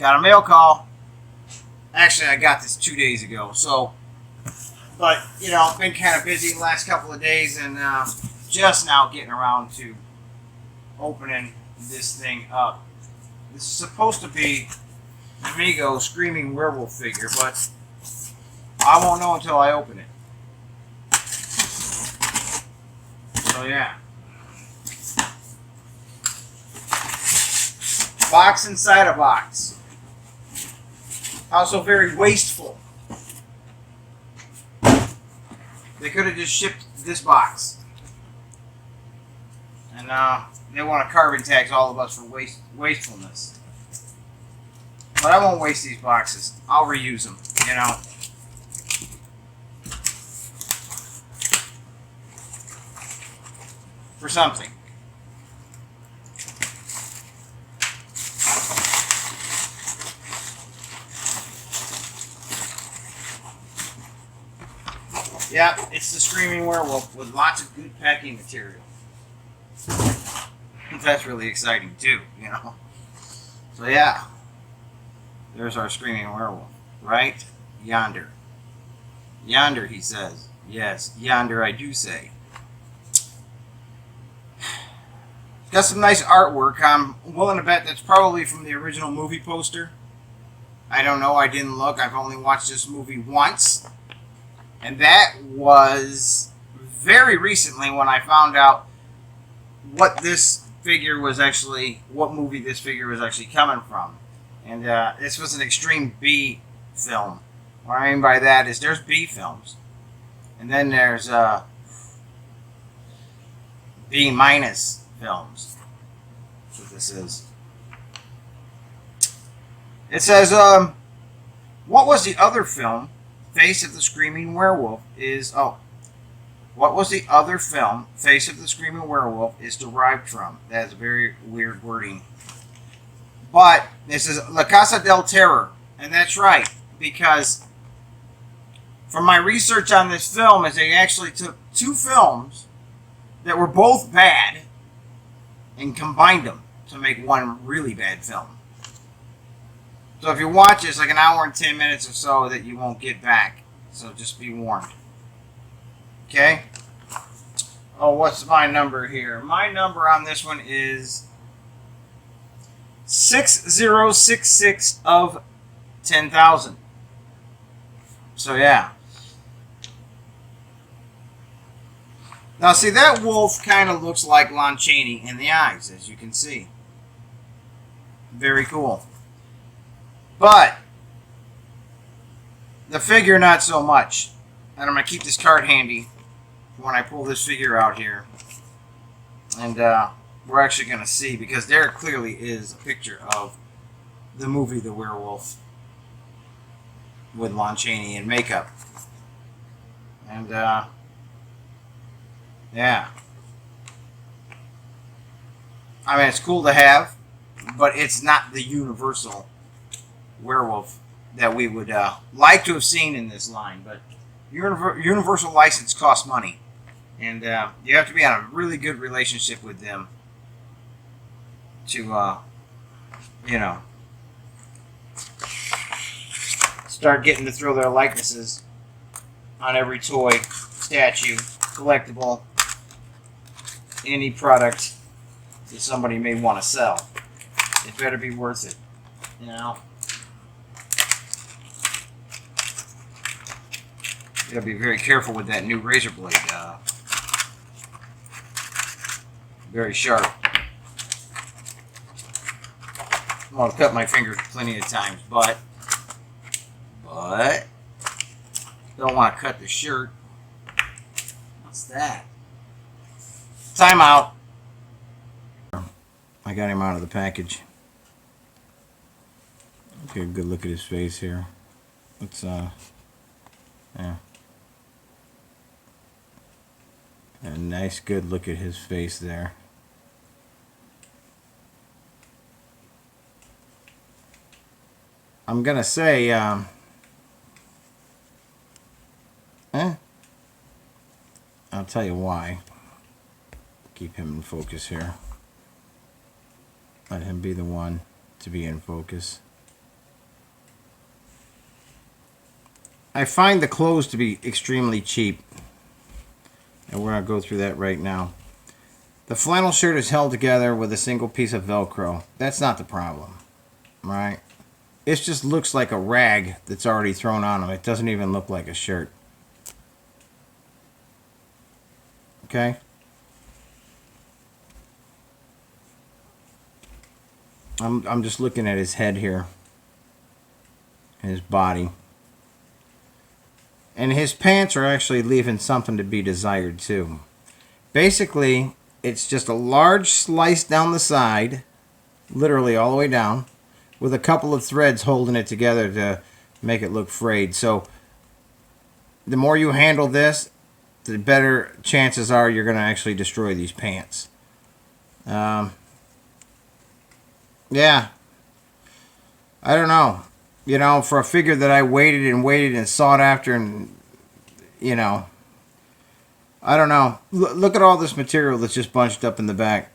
got a mail call. Actually, I got this 2 days ago. So, but you know, I've been kind of busy the last couple of days, and just now getting around to opening this thing up. This is supposed to be the Mego screaming werewolf figure, but I won't know until I open it. So yeah. Box inside a box. Also very wasteful. They could have just shipped this box. And they want to carbon tax all of us for wastefulness. But I won't waste these boxes. I'll reuse them, you know. For something. Yeah, it's the Screaming Werewolf with lots of good packing material. That's really exciting too, you know. So yeah, there's our Screaming Werewolf, right yonder. Yonder, he says. Yes, yonder I do say. Got some nice artwork. I'm willing to bet that's probably from the original movie poster. I don't know, I didn't look. I've only watched this movie once. And that was very recently when I found out what this figure was actually, what movie this figure was actually coming from. And this was an extreme B film. What I mean by that is there's B films. And then there's B minus films. That's what this is. It says, what was the other film? Face of the Screaming Werewolf is, what was the other film Face of the Screaming Werewolf is derived from? That's very weird wording. But this is La Casa del Terror. And that's right, because from my research on this film is they actually took two films that were both bad and combined them to make one really bad film. So if you watch it, it's like an hour and 10 minutes or so that you won't get back. So just be warned. Okay? Oh, what's my number here? My number on this one is 6066 of 10,000. So yeah. Now see, that wolf kind of looks like Lon Chaney in the eyes, as you can see. Very cool. But the figure, not so much. And I'm going to keep this card handy for when I pull this figure out here. And we're actually going to see, because there clearly is a picture of the movie The Werewolf with Lon Chaney in makeup. And yeah. I mean, it's cool to have, but it's not the universal werewolf that we would like to have seen in this line. But universal license costs money, and you have to be on a really good relationship with them to you know, start getting to throw their likenesses on every toy, statue, collectible, any product that somebody may want to sell. It better be worth it, you know. You gotta be very careful with that new razor blade. Very sharp. Well, I've cut my fingers plenty of times, but don't want to cut the shirt. What's that? Time out. I got him out of the package. Okay, good look at his face here. Let's yeah. A nice good look at his face there. I'm gonna say I'll tell you why. Keep him in focus here. Let him be the one to be in focus. I find the clothes to be extremely cheap. And we're going to go through that right now. The flannel shirt is held together with a single piece of Velcro. That's not the problem, right? It just looks like a rag that's already thrown on him. It doesn't even look like a shirt. Okay? I'm just looking at his head here. And his body. And his pants are actually leaving something to be desired too. Basically, it's just a large slice down the side, literally all the way down, with a couple of threads holding it together to make it look frayed. So the more you handle this, the better chances are you're going to actually destroy these pants. Yeah. I don't know. You know, for a figure that I waited and sought after and, you know, I don't know. Look at all this material that's just bunched up in the back.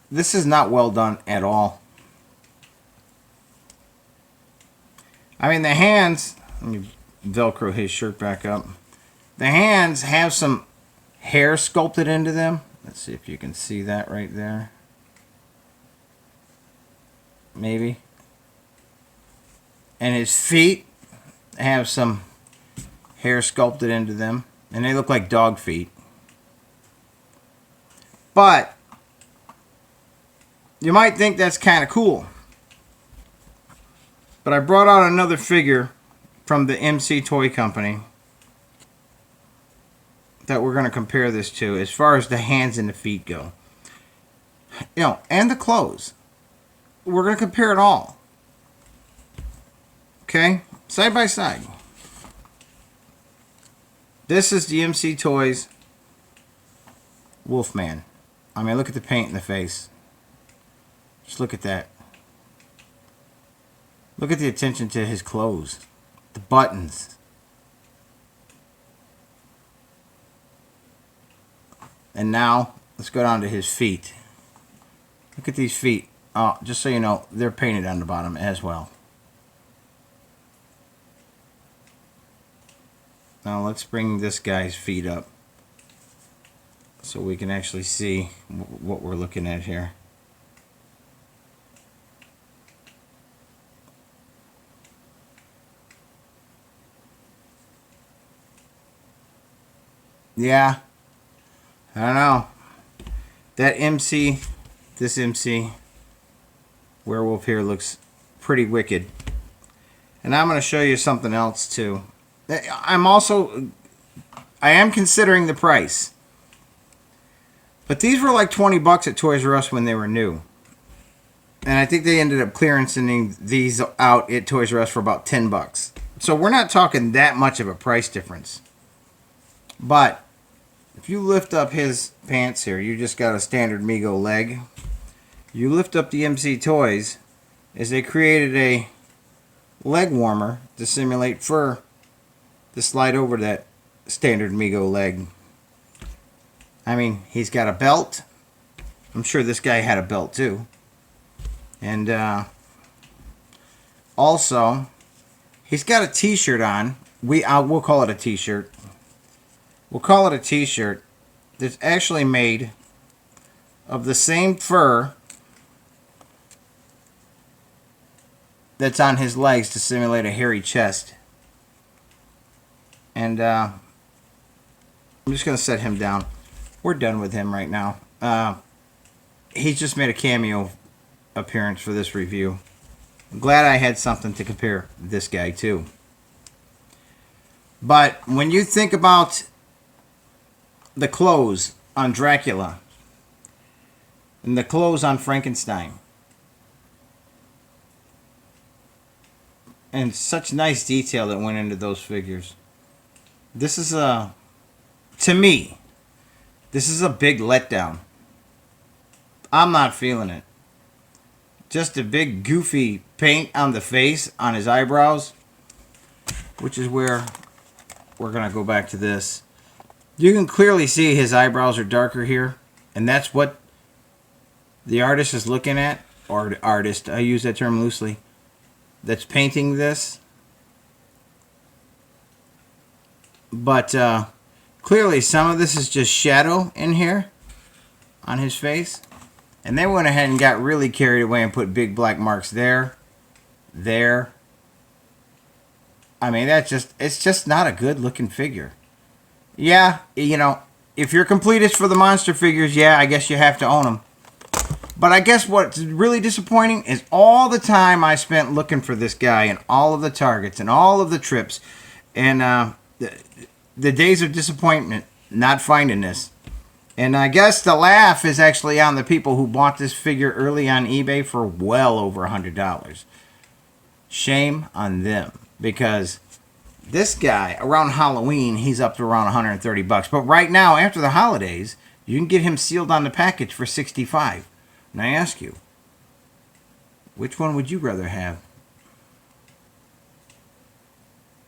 This is not well done at all. I mean, the hands, let me Velcro his shirt back up. The hands have some hair sculpted into them. Let's see if you can see that right there. Maybe. And his feet have some hair sculpted into them. And they look like dog feet. But you might think that's kind of cool. But I brought out another figure from the MC Toy Company that we're going to compare this to as far as the hands and the feet go. You know, and the clothes. We're going to compare it all. Okay? Side by side. This is the MC Toys Wolfman. I mean, look at the paint in the face. Just look at that. Look at the attention to his clothes. The buttons. And now, let's go down to his feet. Look at these feet. Oh, just so you know, they're painted on the bottom as well. Now let's bring this guy's feet up so we can actually see what we're looking at here. Yeah, I don't know. That MC, this MC werewolf here looks pretty wicked. And I'm going to show you something else too. I am considering the price. But these were like 20 bucks at Toys R Us when they were new. And I think they ended up clearancing these out at Toys R Us for about 10 bucks. So we're not talking that much of a price difference. But if you lift up his pants here, you just got a standard Mego leg. You lift up the MC Toys, is they created a leg warmer to simulate fur to slide over that standard Mego leg. I mean, he's got a belt. I'm sure this guy had a belt too. And also, he's got a t-shirt on. We'll call it a t-shirt. We'll call it a t-shirt that's actually made of the same fur that's on his legs to simulate a hairy chest. And I'm just going to set him down. We're done with him right now. He's just made a cameo appearance for this review. I'm glad I had something to compare this guy to. But when you think about the clothes on Dracula and the clothes on Frankenstein, and such nice detail that went into those figures, this is to me, this is a big letdown. I'm not feeling it. Just a big goofy paint on the face, on his eyebrows, which is where we're going to go back to this. You can clearly see his eyebrows are darker here, and that's what the artist is looking at, or the artist, I use that term loosely, that's painting this. But clearly some of this is just shadow in here on his face. And they went ahead and got really carried away and put big black marks there, there. I mean, it's just not a good looking figure. Yeah, you know, if you're completist for the monster figures, yeah, I guess you have to own them. But I guess what's really disappointing is all the time I spent looking for this guy and all of the targets and all of the trips and the days of disappointment not finding this. And I guess the laugh is actually on the people who bought this figure early on eBay for well over $100. Shame on them, because this guy around Halloween he's up to around $130. But right now, after the holidays, you can get him sealed on the package for $65. And I ask you, which one would you rather have?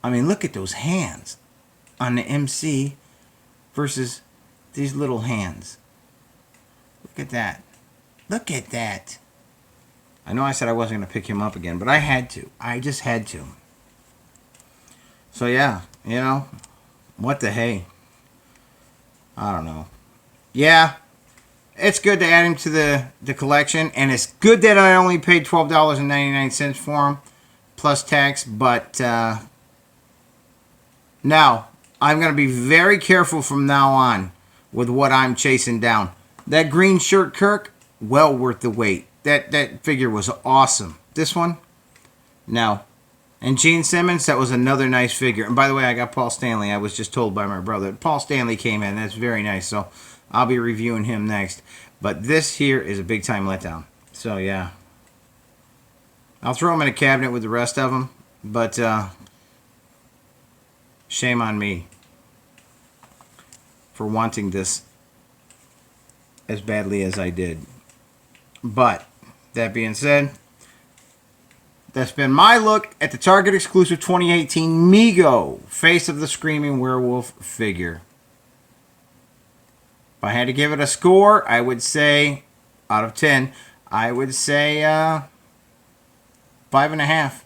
I mean, look at those hands on the MC versus these little hands. Look at that. Look at that. I know I said I wasn't going to pick him up again, but I had to. I just had to. So yeah, you know, what the hey? I don't know. Yeah, it's good to add him to the collection, and it's good that I only paid $12.99 for him, plus tax, but now, I'm going to be very careful from now on with what I'm chasing down. That green shirt Kirk, well worth the wait. That figure was awesome. This one, no. And Gene Simmons, that was another nice figure. And by the way, I got Paul Stanley. I was just told by my brother. Paul Stanley came in. That's very nice. So I'll be reviewing him next. But this here is a big time letdown. So yeah. I'll throw him in a cabinet with the rest of them. But shame on me for wanting this as badly as I did. But that being said, that's been my look at the Target exclusive 2018 Mego Face of the Screaming Werewolf figure. If I had to give it a score, I would say, out of 10, I would say 5.5.